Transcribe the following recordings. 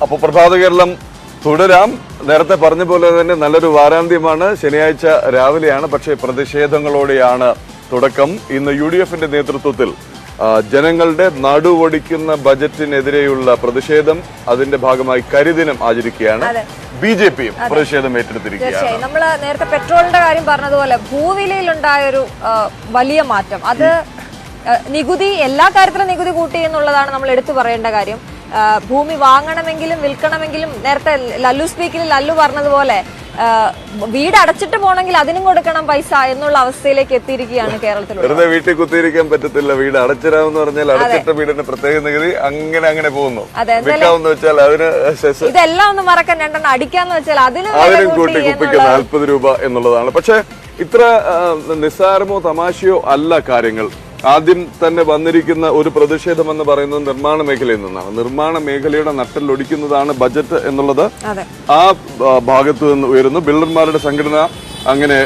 അപ്പോൾ പ്രഭാത കേരളം തുടരാം. നേരത്തെ പറഞ്ഞ പോലെ തന്നെ നല്ലൊരു വാരാന്ത്യമാണ്. ശനിയാഴ്ച രാവിലെയാണ്, പക്ഷേ പ്രതിഷേധങ്ങളോടെയാണ് തുടക്കം. ഇന്ന് UDFന്റെ നേതൃത്വത്തിൽ ജനങ്ങളുടെ നടുവൊടിക്കുന്ന ബജറ്റിനെതിരെയുള്ള പ്രതിഷേധം, അതിന്റെ ഭാഗമായി കരിദിനം ആചരിക്കുകയാണ്. BJPയും പ്രതിഷേധം ഏറ്റെടുത്തിരിക്കുകയാണ്. നമ്മൾ നേരത്തെ പെട്രോളിന്റെ കാര്യം പറഞ്ഞതുപോലെ ഭൂവിലയിലുണ്ടായൊരു വലിയ മാറ്റം, അത് നികുതി, എല്ലാ കാര്യത്തിലും നികുതി കൂട്ടി എന്നുള്ളതാണ് നമ്മൾ എടുത്തു പറയേണ്ട കാര്യം. ഭൂമി വാങ്ങണമെങ്കിലും വിൽക്കണമെങ്കിലും നേരത്തെ ലല്ലു സ്പീക്കിൽ ലല്ലു പറഞ്ഞതുപോലെ വീട് അടച്ചിട്ട് പോകണമെങ്കിൽ അതിനും കൊടുക്കണം പൈസ എന്നുള്ള അവസ്ഥയിലേക്ക് എത്തിയിരിക്കുകയാണ് കേരളത്തിൽ. വെറുതെ വീട്ടിൽ കുത്തിയിരിക്കാൻ പറ്റത്തില്ല. വീട് അടച്ചിടാമെന്ന് പറഞ്ഞാൽ അടച്ചിട്ട വീടിന് പ്രത്യേക നികുതി അങ്ങനെ പോകുന്നു. വെച്ചാൽ അതിന് ഇതെല്ലാം ഒന്ന് മറക്കാൻ രണ്ടെണ്ണം അടിക്കാന്ന് വെച്ചാൽ അതിനും കൂട്ടി കുപ്പിക്ക് 40 രൂപ എന്നുള്ളതാണ്. പക്ഷെ ഇത്ര നിസ്സാരമോ തമാശയോ അല്ല കാര്യങ്ങൾ. ആദ്യം തന്നെ വന്നിരിക്കുന്ന ഒരു പ്രതിഷേധം എന്ന് പറയുന്നത് നിർമ്മാണ മേഖലയിൽ നിന്നാണ്. നിർമ്മാണ മേഖലയുടെ നട്ടലൊടിക്കുന്നതാണ് ബജറ്റ് എന്നുള്ളത് ആ ഭാഗത്ത് നിന്ന് ഉയരുന്നു. ബിൽഡർമാരുടെ സംഘടന അങ്ങനെ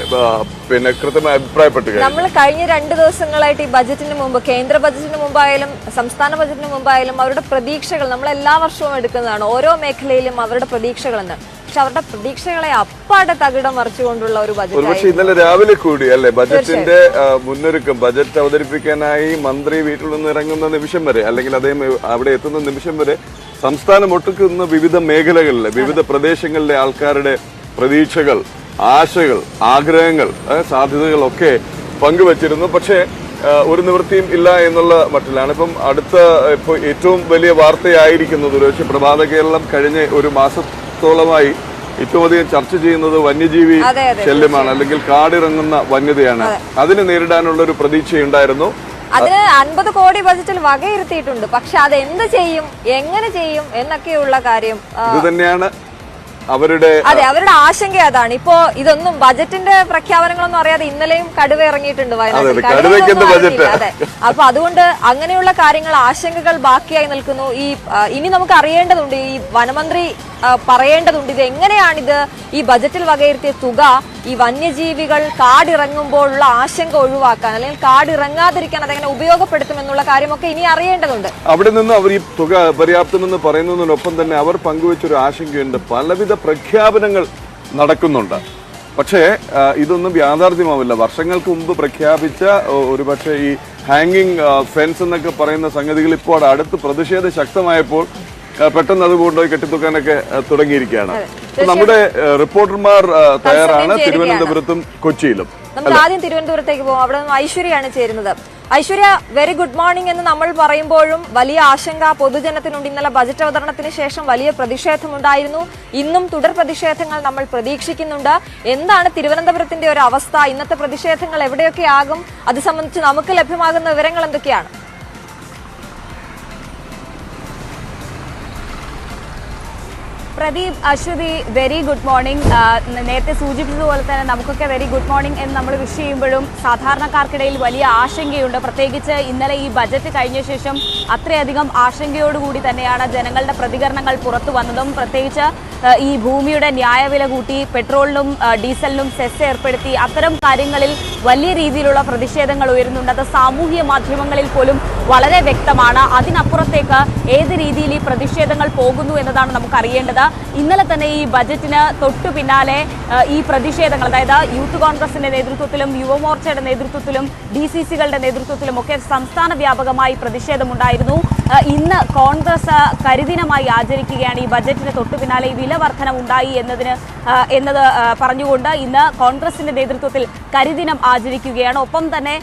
കൃത്യമായി അഭിപ്രായപ്പെട്ടു. നമ്മൾ കഴിഞ്ഞ 2 ദിവസങ്ങളായിട്ട് ഈ ബജറ്റിന് മുമ്പ്, കേന്ദ്ര ബജറ്റിന് മുമ്പായാലും സംസ്ഥാന ബജറ്റിന് മുമ്പായാലും അവരുടെ പ്രതീക്ഷകൾ നമ്മൾ എല്ലാ വർഷവും എടുക്കുന്നതാണ്. ഓരോ മേഖലയിലും അവരുടെ പ്രതീക്ഷകൾ എന്ന്. പക്ഷെ അവരുടെ പ്രതീക്ഷകളെ അപ്പാടെ തകിടം മറിച്ചുകൊണ്ടുള്ള ഒരു ബജറ്റ്. ഇന്നലെ രാവിലെ കൂടി അല്ലെ ബജറ്റിന്റെ മുന്നൊരുക്കം. ബജറ്റ് അവതരിപ്പിക്കാനായി മന്ത്രി വീട്ടിൽ നിന്ന് ഇറങ്ങുന്ന നിമിഷം വരെ, അല്ലെങ്കിൽ അദ്ദേഹം അവിടെ എത്തുന്ന നിമിഷം വരെ സംസ്ഥാനം ഒട്ടുക്കുന്ന വിവിധ മേഖലകളിലെ വിവിധ പ്രദേശങ്ങളിലെ ആൾക്കാരുടെ പ്രതീക്ഷകൾ, ആശകൾ, ആഗ്രഹങ്ങൾ, സാധ്യതകളൊക്കെ പങ്കുവച്ചിരുന്നു. പക്ഷേ ഒരു നിവൃത്തിയും ഇല്ല എന്നുള്ള മട്ടിലാണ്. ഇപ്പൊ ഏറ്റവും വലിയ വാർത്തയായിരിക്കുന്നത് ഒരുപക്ഷെ പ്രഭാത കേരളം കഴിഞ്ഞ ഒരു മാസത്തോളമായി ഏറ്റവും അധികം ചർച്ച ചെയ്യുന്നത് വന്യജീവി ശല്യമാണ്, അല്ലെങ്കിൽ കാടിറങ്ങുന്ന വന്യതയാണ്. അതിനെ നേരിടാനുള്ള ഒരു പ്രതീക്ഷയുണ്ടായിരുന്നു. അതിന് 50 കോടി ബജറ്റിൽ വകയിരുത്തിയിട്ടുണ്ട്. പക്ഷെ അത് എന്ത് ചെയ്യും, എങ്ങനെ ചെയ്യും എന്നൊക്കെയുള്ള കാര്യം ഇത് തന്നെയാണ് അവരുടെ ആശങ്ക. അതാണ് ഇപ്പോ ഇതൊന്നും ബജറ്റിന്റെ പ്രഖ്യാപനങ്ങളൊന്നും അറിയാതെ ഇന്നലെയും കടുവ ഇറങ്ങിയിട്ടുണ്ട് വയനാട്ടിൽ. അതെ, അപ്പൊ അതുകൊണ്ട് അങ്ങനെയുള്ള കാര്യങ്ങൾ, ആശങ്കകൾ ബാക്കിയായി നിൽക്കുന്നു. ഇനി നമുക്ക് അറിയേണ്ടതുണ്ട്, ഈ വനമന്ത്രി പറയേണ്ടതുണ്ട്, ഇത് എങ്ങനെയാണിത് ഈ ബജറ്റിൽ വകയിരുത്തിയ തുക ഈ വന്യജീവികൾ കാടിറങ്ങുമ്പോഴുള്ള ആശങ്ക ഒഴിവാക്കാൻ, അല്ലെങ്കിൽ കാടിറങ്ങാതിരിക്കാൻ അതെങ്ങനെ ഉപയോഗപ്പെടുത്തുമെന്നുള്ള കാര്യമൊക്കെ ഇനി അറിയേണ്ടതുണ്ട്. അവിടെ നിന്ന് അവർ ഈ തുക പര്യാപ്തമെന്ന് പറയുന്നതിനൊപ്പം തന്നെ അവർ പങ്കുവച്ചൊരു ആശങ്കയുണ്ട്. പലവിധ പ്രഖ്യാപനങ്ങൾ നടക്കുന്നുണ്ട്, പക്ഷേ ഇതൊന്നും യാഥാർത്ഥ്യമാവില്ല. വർഷങ്ങൾക്ക് മുമ്പ് പ്രഖ്യാപിച്ച ഒരുപക്ഷെ ഈ ഹാങ്ങിങ് ഫെൻസ് എന്നൊക്കെ പറയുന്ന സംഗതികൾ ഇപ്പോൾ അടുത്ത് പ്രതിഷേധം ശക്തമായപ്പോൾ പെട്ടെന്ന് അത് കൊണ്ടുപോയി കെട്ടിത്തൂക്കാനൊക്കെ തുടങ്ങിയിരിക്കുകയാണ്. നമ്മുടെ റിപ്പോർട്ടർമാർ തയ്യാറാണ് തിരുവനന്തപുരത്തും കൊച്ചിയിലും. നമുക്ക് ആദ്യം തിരുവനന്തപുരത്തേക്ക് പോകാം. അവിടെ നിന്ന് ഐശ്വര്യയാണ് ചേരുന്നത്. ഐശ്വര്യ, വെരി ഗുഡ് മോർണിംഗ് എന്ന് നമ്മൾ പറയുമ്പോഴും വലിയ ആശങ്ക പൊതുജനത്തിനുണ്ട്. ഇന്നലെ ബജറ്റ് അവതരണത്തിന് ശേഷം വലിയ പ്രതിഷേധമുണ്ടായിരുന്നു. ഇന്നും തുടർ പ്രതിഷേധങ്ങൾ നമ്മൾ പ്രതീക്ഷിക്കുന്നുണ്ട്. എന്താണ് തിരുവനന്തപുരത്തിന്റെ ഒരു അവസ്ഥ? ഇന്നത്തെ പ്രതിഷേധങ്ങൾ എവിടെയൊക്കെ ആകും? അത് സംബന്ധിച്ച് നമുക്ക് ലഭ്യമാകുന്ന വിവരങ്ങൾ എന്തൊക്കെയാണ്? Pradeep, Aswathy, very good morning. നേരത്തെ സൂചിപ്പിച്ചതുപോലെ തന്നെ നമുക്കൊക്കെ വെരി ഗുഡ് മോർണിംഗ് എന്ന് നമ്മൾ വിഷ് ചെയ്യുമ്പോഴും സാധാരണക്കാർക്കിടയിൽ വലിയ ആശങ്കയുണ്ട്. പ്രത്യേകിച്ച് ഇന്നലെ ഈ ബജറ്റ് കഴിഞ്ഞ ശേഷം അത്രയധികം ആശങ്കയോടുകൂടി തന്നെയാണ് ജനങ്ങളുടെ പ്രതികരണങ്ങൾ പുറത്തു വന്നതും. പ്രത്യേകിച്ച് ഈ ഭൂമിയുടെ ന്യായവില കൂട്ടി, പെട്രോളിനും ഡീസലിനും സെസ് ഏർപ്പെടുത്തി, അത്തരം കാര്യങ്ങളിൽ വലിയ രീതിയിലുള്ള പ്രതിഷേധങ്ങൾ ഉയരുന്നുണ്ട്. അത് സാമൂഹ്യ മാധ്യമങ്ങളിൽ പോലും വളരെ വ്യക്തമാണ്. അതിനപ്പുറത്തേക്ക് ഏത് രീതിയിൽ ഈ പ്രതിഷേധങ്ങൾ പോകുന്നു എന്നതാണ് നമുക്ക് അറിയേണ്ടത്. ഇന്നലെ തന്നെ ഈ ബജറ്റിന് തൊട്ടു പിന്നാലെ ഈ പ്രതിഷേധങ്ങൾ, അതായത് യൂത്ത് കോൺഗ്രസിന്റെ നേതൃത്വത്തിലും യുവമോർച്ചയുടെ നേതൃത്വത്തിലും DCCകളുടെ നേതൃത്വത്തിലും ഒക്കെ സംസ്ഥാന വ്യാപകമായി പ്രതിഷേധമുണ്ടായിരുന്നു. ഇന്ന് കോൺഗ്രസ് കരിദിനമായി ആചരിക്കുകയാണ്. ഈ ബജറ്റിന് തൊട്ടു പിന്നാലെ ഈ വില വർധന ഉണ്ടായി എന്നത് പറഞ്ഞുകൊണ്ട് ഇന്ന് കോൺഗ്രസിന്റെ നേതൃത്വത്തിൽ കരിദിനം ആചരിക്കുകയാണ്. ഒപ്പം തന്നെ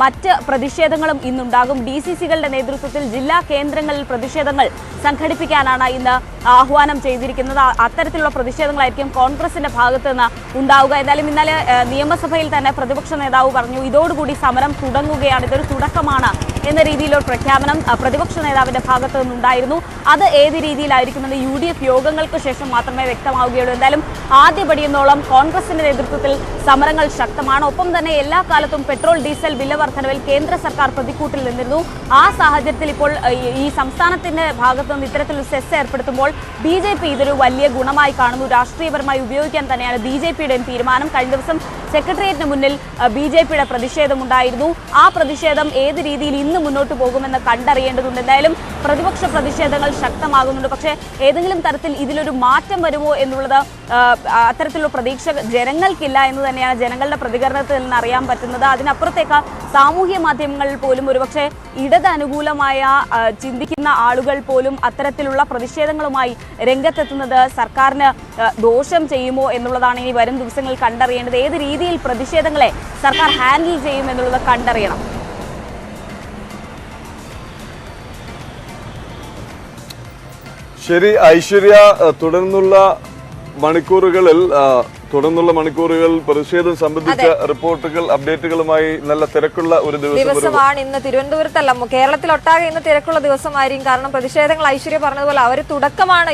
മറ്റ് പ്രതിഷേധങ്ങളും ഇന്നുണ്ടാകും. DCCകളുടെ നേതൃത്വത്തിൽ ജില്ലാ കേന്ദ്രങ്ങളിൽ പ്രതിഷേധങ്ങൾ സംഘടിപ്പിക്കാനാണ് ഇന്ന് ആഹ്വാനം ചെയ്തിരിക്കുന്നത്. അത്തരത്തിലുള്ള പ്രതിഷേധങ്ങളായിരിക്കും കോൺഗ്രസിന്റെ ഭാഗത്ത് നിന്ന് ഉണ്ടാവുക. എന്തായാലും ഇന്നലെ നിയമസഭയിൽ തന്നെ പ്രതിപക്ഷ നേതാവ് പറഞ്ഞു, ഇതോടുകൂടി സമരം തുടങ്ങുകയാണ്, ഇതൊരു തുടക്കമാണ് എന്ന രീതിയിലൊരു പ്രഖ്യാപനം പ്രതിപക്ഷ നേതാവിന്റെ ഭാഗത്ത് നിന്നുണ്ടായിരുന്നു. അത് ഏത് രീതിയിലായിരിക്കുമെന്ന് UDF യോഗങ്ങൾക്ക് ശേഷം മാത്രമേ വ്യക്തമാവുകയുള്ളൂ. എന്തായാലും ആദ്യപടിയെന്നോളം കോൺഗ്രസിന്റെ നേതൃത്വത്തിൽ സമരങ്ങൾ ശക്തമാണ്. ഒപ്പം തന്നെ എല്ലാ കാലത്തും പെട്രോൾ ഡീസൽ വില വർധനവിൽ കേന്ദ്ര സർക്കാർ പ്രതിക്കൂട്ടിൽ നിന്നിരുന്നു. ആ സാഹചര്യത്തിൽ ഇപ്പോൾ ഈ സംസ്ഥാനത്തിന്റെ ഭാഗത്ത് നിന്ന് ഇത്തരത്തിലൊരു സെസ് ഏർപ്പെടുത്തുമ്പോൾ BJP ഇതൊരു വലിയ ഗുണമായി കാണുന്നു. രാഷ്ട്രീയപരമായി ഉപയോഗിക്കാൻ തന്നെയാണ് BJPയുടെയും തീരുമാനം. കഴിഞ്ഞ ദിവസം സെക്രട്ടേറിയറ്റിന് മുന്നിൽ BJPയുടെ പ്രതിഷേധമുണ്ടായിരുന്നു. ആ പ്രതിഷേധം ഏത് രീതിയിൽ ഇന്ന് എന്ന് മുന്നോട്ട് പോകുമെന്ന് കണ്ടറിയേണ്ടതുണ്ട്. എന്തായാലും പ്രതിപക്ഷ പ്രതിഷേധങ്ങൾ ശക്തമാകുന്നുണ്ട്. പക്ഷേ ഏതെങ്കിലും തരത്തിൽ ഇതിലൊരു മാറ്റം വരുമോ എന്നുള്ളത് അത്തരത്തിലുള്ള പ്രതീക്ഷ ജനങ്ങൾക്കില്ല എന്ന് തന്നെയാണ് ജനങ്ങളുടെ പ്രതികരണത്തിൽ നിന്ന് അറിയാൻ പറ്റുന്നത്. അതിനപ്പുറത്തേക്ക് സാമൂഹ്യ മാധ്യമങ്ങളിൽ പോലും ഒരുപക്ഷെ ഇടത് അനുകൂലമായ ചിന്തിക്കുന്ന ആളുകൾ പോലും അത്തരത്തിലുള്ള പ്രതിഷേധങ്ങളുമായി രംഗത്തെത്തുന്നത് സർക്കാരിന് ദോഷം ചെയ്യുമോ എന്നുള്ളതാണ് ഇനി വരും ദിവസങ്ങളിൽ കണ്ടറിയേണ്ടത്. ഏത് രീതിയിൽ പ്രതിഷേധങ്ങളെ സർക്കാർ ഹാൻഡിൽ ചെയ്യും എന്നുള്ളത് കണ്ടറിയണം. ശരി ഐശ്വര്യ, തുടർന്നുള്ള മണിക്കൂറുകൾ പ്രതിഷേധം സംബന്ധിച്ച റിപ്പോർട്ടുകൾ അപ്ഡേറ്റുകളുമായി നല്ല തിരക്കുള്ള ഒരു ദിവസമാണ് ഇന്ന്. തിരുവനന്തപുരത്തല്ല, കേരളത്തിലൊട്ടാകെ ഇന്ന് തിരക്കുള്ള ദിവസമായിരിക്കും. കാരണം പ്രതിഷേധങ്ങൾ ഐശ്വര്യ പറഞ്ഞതുപോലെ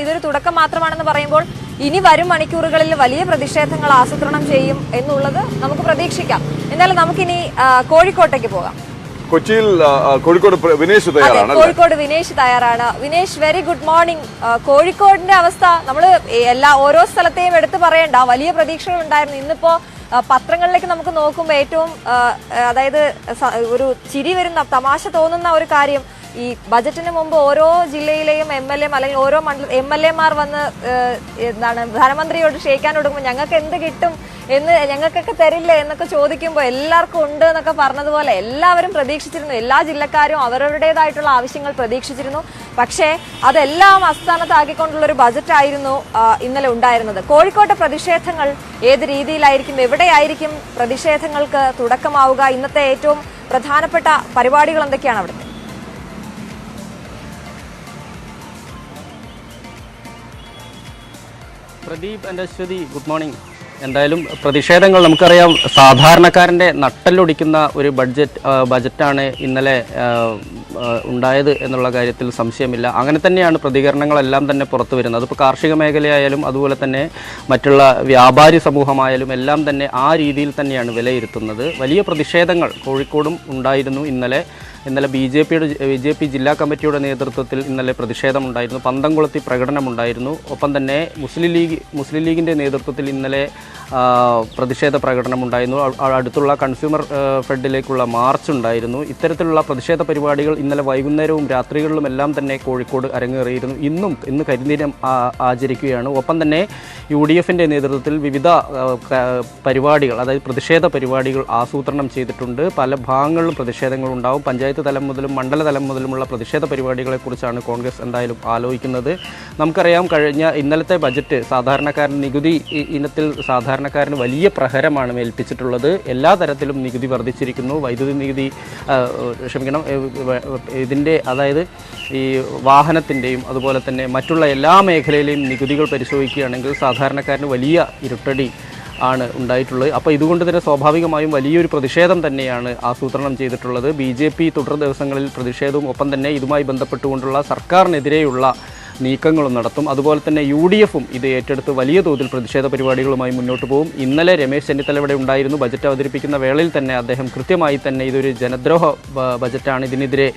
ഇതൊരു തുടക്കം മാത്രമാണെന്ന് പറയുമ്പോൾ ഇനി വരും മണിക്കൂറുകളിൽ വലിയ പ്രതിഷേധങ്ങൾ ആസൂത്രണം ചെയ്യും എന്നുള്ളത് നമുക്ക് പ്രതീക്ഷിക്കാം. എന്നാലും നമുക്കിനി കോഴിക്കോട്ടേക്ക് പോകാം. കൊച്ചിയിൽ കോഴിക്കോട് വിനേഷ് തയ്യാറാണ്. കോഴിക്കോട് വിനേഷ് തയ്യാറാണ്. Vinesh, very good morning. കോഴിക്കോടിന്റെ അവസ്ഥ നമ്മൾ ഓരോ സ്ഥലത്തെയും എടുത്തു പറയണ്ട, വലിയ പ്രതീക്ഷകൾ ഉണ്ടായിരുന്നു. ഇന്നിപ്പോ പത്രങ്ങളിലേക്ക് നമുക്ക് നോക്കുമ്പോൾ ഏറ്റവും ഒരു ചിരി വരുന്ന, തമാശ തോന്നുന്ന ഒരു കാര്യം, ഈ ബജറ്റിന് മുമ്പ് ഓരോ ജില്ലയിലെയും MLA അല്ലെങ്കിൽ ഓരോ MLA-മാർ വന്ന് ധനമന്ത്രിയോട് ക്ഷയിക്കാൻ കൊടുക്കുമ്പോൾ ഞങ്ങൾക്ക് എന്ത് കിട്ടും എന്ന്, ഞങ്ങൾക്കൊക്കെ തരില്ലേ എന്നൊക്കെ ചോദിക്കുമ്പോൾ എല്ലാവർക്കും ഉണ്ട് എന്നൊക്കെ പറഞ്ഞതുപോലെ എല്ലാവരും പ്രതീക്ഷിച്ചിരുന്നു. എല്ലാ ജില്ലക്കാരും അവരവരുടേതായിട്ടുള്ള ആവശ്യങ്ങൾ പ്രതീക്ഷിച്ചിരുന്നു. പക്ഷേ അതെല്ലാം അസ്ഥാനത്താക്കിക്കൊണ്ടുള്ള ഒരു ബജറ്റായിരുന്നു ഇന്നലെ ഉണ്ടായിരുന്നത്. കോഴിക്കോട്ടെ പ്രതിഷേധങ്ങൾ ഏത് രീതിയിലായിരിക്കും, എവിടെയായിരിക്കും പ്രതിഷേധങ്ങൾക്ക് തുടക്കമാവുക, ഇന്നത്തെ ഏറ്റവും പ്രധാനപ്പെട്ട പരിപാടികൾ എന്തൊക്കെയാണ് അവിടുത്തെ? Pradeep and Aswathy, good morning. എന്തായാലും പ്രതിഷേധങ്ങൾ നമുക്കറിയാം, സാധാരണക്കാരൻ്റെ നട്ടലൊടിക്കുന്ന ഒരു ബജറ്റാണ് ഇന്നലെ ഉണ്ടായത് എന്നുള്ള കാര്യത്തിൽ സംശയമില്ല. അങ്ങനെ തന്നെയാണ് പ്രതികരണങ്ങളെല്ലാം തന്നെ പുറത്തു വരുന്നത്. അതിപ്പോൾ കാർഷിക മേഖലയായാലും അതുപോലെ തന്നെ മറ്റുള്ള വ്യാപാരി സമൂഹമായാലും എല്ലാം തന്നെ ആ രീതിയിൽ തന്നെയാണ് വിലയിരുത്തുന്നത്. വലിയ പ്രതിഷേധങ്ങൾ കോഴിക്കോടും ഉണ്ടായിരുന്നു ഇന്നലെ. BJP ജില്ലാ കമ്മിറ്റിയുടെ നേതൃത്വത്തിൽ ഇന്നലെ പ്രതിഷേധമുണ്ടായിരുന്നു. പന്തംകുളത്തി പ്രകടനമുണ്ടായിരുന്നു. ഒപ്പം തന്നെ മുസ്ലിം ലീഗിൻ്റെ നേതൃത്വത്തിൽ ഇന്നലെ പ്രതിഷേധ പ്രകടനമുണ്ടായിരുന്നു. അടുത്തുള്ള കൺസ്യൂമർ ഫെഡിലേക്കുള്ള മാർച്ച് ഉണ്ടായിരുന്നു. ഇത്തരത്തിലുള്ള പ്രതിഷേധ പരിപാടികൾ ഇന്നലെ വൈകുന്നേരവും രാത്രികളിലും എല്ലാം തന്നെ കോഴിക്കോട് അരങ്ങേറിയിരുന്നു. ഇന്ന് കരിദിനം ആചരിക്കുകയാണ്. ഒപ്പം തന്നെ UDF-ൻ്റെ നേതൃത്വത്തിൽ വിവിധ പരിപാടികൾ, അതായത് പ്രതിഷേധ പരിപാടികൾ ആസൂത്രണം ചെയ്തിട്ടുണ്ട്. പല ഭാഗങ്ങളിലും പ്രതിഷേധങ്ങളുണ്ടാവും. പഞ്ചായത്ത് തലം മുതലും മണ്ഡലതലം മുതലുമുള്ള പ്രതിഷേധ പരിപാടികളെക്കുറിച്ചാണ് കോൺഗ്രസ് എന്തായാലും ആലോചിക്കുന്നത്. നമുക്കറിയാം, ഇന്നലത്തെ ബജറ്റ് സാധാരണക്കാരൻ നികുതി ഇനത്തിൽ സാധാരണക്കാരന് വലിയ പ്രഹരമാണ് ഏൽപ്പിച്ചിട്ടുള്ളത്. എല്ലാ തരത്തിലും നികുതി വർദ്ധിച്ചിരിക്കുന്നു. വൈദ്യുതി നികുതി ഇതിൻ്റെ അതായത് ഈ വാഹനത്തിൻ്റെയും അതുപോലെ തന്നെ മറ്റുള്ള എല്ലാ മേഖലയിലെയും നികുതികൾ പരിശോധിക്കുകയാണെങ്കിൽ സാധാരണക്കാരന് വലിയ ഇരുട്ടടി ആണ് ഉണ്ടായിട്ടുള്ളത്. അപ്പോൾ ഇതുകൊണ്ട് തന്നെ സ്വാഭാവികമായും വലിയൊരു പ്രതിഷേധം തന്നെയാണ് ആസൂത്രണം ചെയ്തിട്ടുള്ളത്. BJP തുടർ ദിവസങ്ങളിൽ പ്രതിഷേധവും ഒപ്പം തന്നെ ഇതുമായി ബന്ധപ്പെട്ടുകൊണ്ടുള്ള സർക്കാരിനെതിരെയുള്ള നീക്കങ്ങളും നടത്തും. അതുപോലെ തന്നെ UDF-ഉം ഇത് ഏറ്റെടുത്ത് വലിയ തോതിൽ പ്രതിഷേധ പരിപാടികളുമായി മുന്നോട്ട് പോകും. ഇന്നലെ രമേശ് ചെന്നിത്തല ഇവിടെ ഉണ്ടായിരുന്നു. ബജറ്റ് അവതരിപ്പിക്കുന്ന വേളയിൽ തന്നെ അദ്ദേഹം കൃത്യമായി തന്നെ ഇതൊരു ജനദ്രോഹ ബജറ്റാണ്, ഇതിനെതിരെ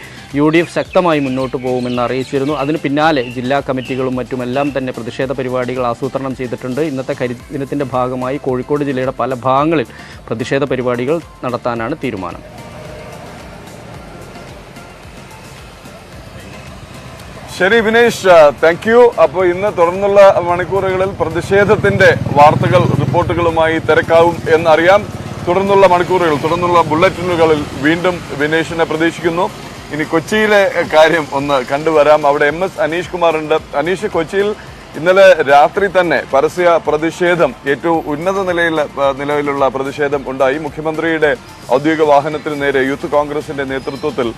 UDF ശക്തമായി മുന്നോട്ട് പോകുമെന്ന് അറിയിച്ചിരുന്നു. അതിന് പിന്നാലെ ജില്ലാ കമ്മിറ്റികളും മറ്റുമെല്ലാം തന്നെ പ്രതിഷേധ പരിപാടികൾ ആസൂത്രണം ചെയ്തിട്ടുണ്ട്. ഇന്നത്തെ കരിദിനത്തിൻ്റെ ഭാഗമായി കോഴിക്കോട് ജില്ലയുടെ പല ഭാഗങ്ങളിൽ പ്രതിഷേധ പരിപാടികൾ നടത്താനാണ് തീരുമാനം. ശരി വിനേഷ്, താങ്ക് യു. അപ്പോൾ ഇന്ന് തുടർന്നുള്ള മണിക്കൂറുകളിൽ പ്രതിഷേധത്തിന്റെ വാർത്തകൾ റിപ്പോർട്ടുകളുമായി തിരക്കാവും എന്നറിയാം. തുടർന്നുള്ള ബുള്ളറ്റിനുകളിൽ വീണ്ടും വിനേഷിനെ പ്രതീക്ഷിക്കുന്നു. ഇനി കൊച്ചിയിലെ കാര്യം ഒന്ന് കണ്ടുവരാം. അവിടെ MS അനീഷ് കുമാർ ഉണ്ട്. അനീഷ്, കൊച്ചിയിൽ ഇന്നലെ രാത്രി തന്നെ പരസ്യ പ്രതിഷേധം, ഏറ്റവും ഉന്നത നിലയിലുള്ള പ്രതിഷേധം ഉണ്ടായി. മുഖ്യമന്ത്രിയുടെ ഔദ്യോഗിക വാഹനത്തിന് നേരെ യൂത്ത് കോൺഗ്രസിന്റെ നേതൃത്വത്തിൽ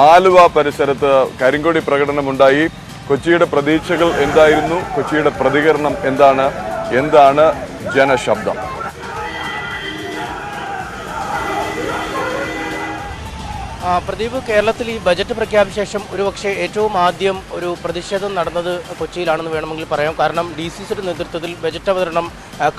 ആലുവ പരിസരത്ത് കരിങ്കൊടി പ്രകടനമുണ്ടായി. കൊച്ചിയുടെ പ്രതീക്ഷകൾ എന്തായിരുന്നു? കൊച്ചിയുടെ പ്രതികരണം എന്താണ് ജനശബ്ദം? പ്രദീപ്, കേരളത്തിൽ ഈ ബജറ്റ് പ്രഖ്യാപിച്ച ശേഷം ഒരുപക്ഷെ ഏറ്റവും ആദ്യം ഒരു പ്രതിഷേധം നടന്നത് കൊച്ചിയിലാണെന്ന് വേണമെങ്കിൽ പറയാം. കാരണം DCCയുടെ നേതൃത്വത്തിൽ ബജറ്റ് അവതരണം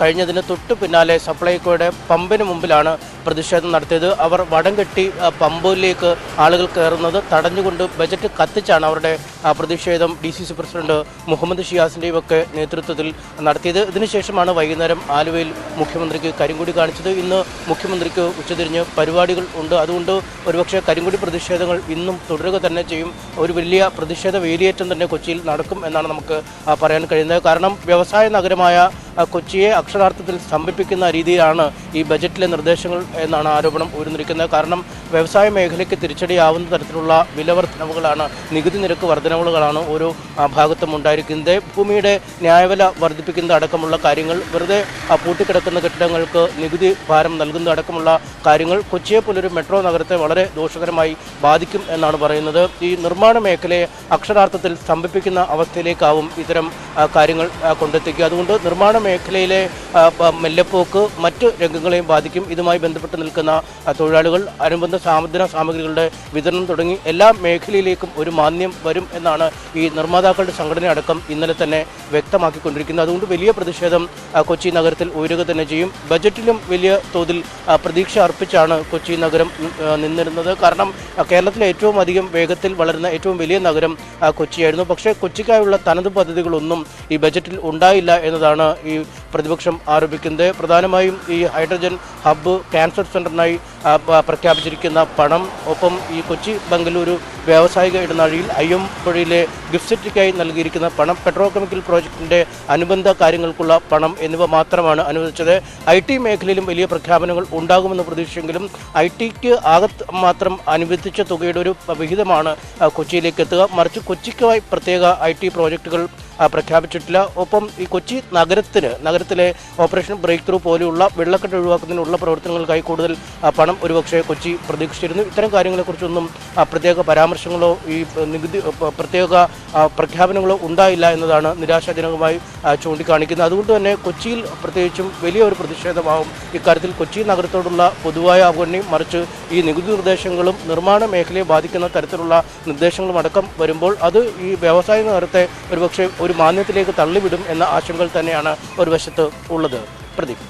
കഴിഞ്ഞതിന് തൊട്ടു പിന്നാലെ സപ്ലൈകോയുടെ പമ്പിന് മുമ്പിലാണ് പ്രതിഷേധം നടത്തിയത്. അവർ വടം കെട്ടി പമ്പിലേക്ക് ആളുകൾ കയറുന്നത് തടഞ്ഞുകൊണ്ട് ബജറ്റ് കത്തിച്ചാണ് അവരുടെ പ്രതിഷേധം DCC പ്രസിഡന്റ് മുഹമ്മദ് ഷിയാസിൻ്റെയും ഒക്കെ നേതൃത്വത്തിൽ നടത്തിയത്. ഇതിനുശേഷമാണ് വൈകുന്നേരം ആലുവയിൽ മുഖ്യമന്ത്രിക്ക് കരിങ്കൊടി കാണിച്ചത്. ഇന്ന് മുഖ്യമന്ത്രിക്ക് ഉച്ചതിരിഞ്ഞ് പരിപാടികൾ ഉണ്ട്. അതുകൊണ്ട് ഒരുപക്ഷെ കരിങ്കൊടി പ്രതിഷേധങ്ങൾ ഇന്നും തുടരുക തന്നെ ചെയ്യും. ഒരു വലിയ പ്രതിഷേധ വേലിയേറ്റം തന്നെ കൊച്ചിയിൽ നടക്കും എന്നാണ് നമുക്ക് പറയാൻ കഴിയുന്നത്. കാരണം വ്യവസായ നഗരമായ കൊച്ചിയെ അക്ഷരാർത്ഥത്തിൽ സ്തംഭിപ്പിക്കുന്ന രീതിയിലാണ് ഈ ബജറ്റിലെ നിർദ്ദേശങ്ങൾ എന്നാണ് ആരോപണം ഉയർന്നിരിക്കുന്നത്. കാരണം വ്യവസായ മേഖലയ്ക്ക് തിരിച്ചടിയാവുന്ന തരത്തിലുള്ള വില വർധനവുകളാണ്, നികുതി നിരക്ക് വർധനവുകളാണ് ഓരോ ഭാഗത്തും ഉണ്ടായിരിക്കുന്നത്. ഭൂമിയുടെ ന്യായവില വർദ്ധിപ്പിക്കുന്നത് അടക്കമുള്ള കാര്യങ്ങൾ, വെറുതെ പൂട്ടിക്കിടക്കുന്ന കെട്ടിടങ്ങൾക്ക് നികുതി ഭാരം നൽകുന്നത് അടക്കമുള്ള കാര്യങ്ങൾ കൊച്ചിയെ പോലൊരു മെട്രോ നഗരത്തെ വളരെ ദോഷകരമായി ബാധിക്കും എന്നാണ് പറയുന്നത്. ഈ നിർമ്മാണ മേഖലയെ അക്ഷരാർത്ഥത്തിൽ സ്തംഭിപ്പിക്കുന്ന അവസ്ഥയിലേക്കാവും ഇത്തരം കാര്യങ്ങൾ കൊണ്ടെത്തിക്കുക. അതുകൊണ്ട് നിർമ്മാണ മേഖലയിലെ മെല്ലെപ്പോക്ക് മറ്റ് രംഗങ്ങളെയും ബാധിക്കും. ഇതുമായി ബന്ധപ്പെട്ട് നിൽക്കുന്ന തൊഴിലാളികൾ, അനുബന്ധ സാധന സാമഗ്രികളുടെ വിതരണം തുടങ്ങി എല്ലാ മേഖലയിലേക്കും ഒരു മാന്ദ്യം വരും എന്നാണ് ഈ നിർമ്മാതാക്കളുടെ സംഘടന അടക്കം ഇന്നലെ തന്നെ വ്യക്തമാക്കിക്കൊണ്ടിരിക്കുന്നത്. അതുകൊണ്ട് വലിയ പ്രതിഷേധം കൊച്ചി നഗരത്തിൽ ഉയരുക തന്നെ ചെയ്യും. ബജറ്റിലും വലിയ തോതിൽ പ്രതീക്ഷ അർപ്പിച്ചാണ് കൊച്ചി നഗരം നിന്നിരുന്നത്. കാരണം കേരളത്തിലെ ഏറ്റവും അധികം വേഗത്തിൽ വളരുന്ന ഏറ്റവും വലിയ നഗരം കൊച്ചിയായിരുന്നു. പക്ഷേ കൊച്ചിക്കായുള്ള തനത് പദ്ധതികളൊന്നും ഈ ബജറ്റിൽ ഉണ്ടായില്ല എന്നതാണ് ഈ പ്രതിപക്ഷം ആരോപിക്കുന്നത്. പ്രധാനമായും ഈ ഹൈഡ്രജൻ ഹബ്ബ്, ക്യാൻസർ സെൻ്ററിനായി പ്രഖ്യാപിച്ചിരിക്കുന്ന പണം, ഒപ്പം ഈ കൊച്ചി ബംഗളൂരു വ്യാവസായിക ഇടനാഴിയിൽ അയ്യമ്പുഴയിലെ ഗിഫ്റ്റ് സിറ്റിക്കായി നൽകിയിരിക്കുന്ന പണം, പെട്രോ കെമിക്കൽ പ്രോജക്റ്റിൻ്റെ അനുബന്ധ കാര്യങ്ങൾക്കുള്ള പണം എന്നിവ മാത്രമാണ് അനുവദിച്ചത്. IT മേഖലയിലും വലിയ പ്രഖ്യാപനങ്ങൾ ഉണ്ടാകുമെന്ന് പ്രതീക്ഷിച്ചെങ്കിലും IT-ക്ക് മാത്രം അനുവദിച്ച തുകയുടെ ഒരു വിഹിതമാണ് കൊച്ചിയിലേക്ക് എത്തുക. മറിച്ച് കൊച്ചിക്കായി പ്രത്യേക IT പ്രോജക്റ്റുകൾ പ്രഖ്യാപിച്ചിട്ടില്ല. ഒപ്പം ഈ കൊച്ചി നഗരത്തിലെ ഓപ്പറേഷൻ ബ്രേക്ക് ത്രൂ പോലെയുള്ള വെള്ളക്കെട്ട് ഒഴിവാക്കുന്നതിനുള്ള പ്രവർത്തനങ്ങൾക്കായി കൂടുതൽ പണം ഒരുപക്ഷെ കൊച്ചി പ്രതീക്ഷിച്ചിരുന്നു. ഇത്തരം കാര്യങ്ങളെക്കുറിച്ചൊന്നും പ്രത്യേക പരാമർശങ്ങളോ ഈ നികുതി പ്രത്യേക പ്രഖ്യാപനങ്ങളോ ഉണ്ടായില്ല എന്നതാണ് നിരാശാജനകമായി ചൂണ്ടിക്കാണിക്കുന്നത്. അതുകൊണ്ട് തന്നെ കൊച്ചിയിൽ പ്രത്യേകിച്ചും വലിയൊരു പ്രതിഷേധമാവും ഇക്കാര്യത്തിൽ. കൊച്ചി നഗരത്തോടുള്ള പൊതുവായ അവഗണനയും മറിച്ച് ഈ നികുതി നിർദ്ദേശങ്ങളും നിർമ്മാണ മേഖലയെ ബാധിക്കുന്ന തരത്തിലുള്ള നിർദ്ദേശങ്ങളും അടക്കം വരുമ്പോൾ അത് ഈ വ്യവസായ നഗരത്തെ ഒരുപക്ഷെ ഒരു മാന്ദ്യത്തിലേക്ക് തള്ളിവിടും എന്ന ആശങ്കകൾ തന്നെയാണ് ഒരു വശത്ത് ഉള്ളത്. പ്രദീപ്.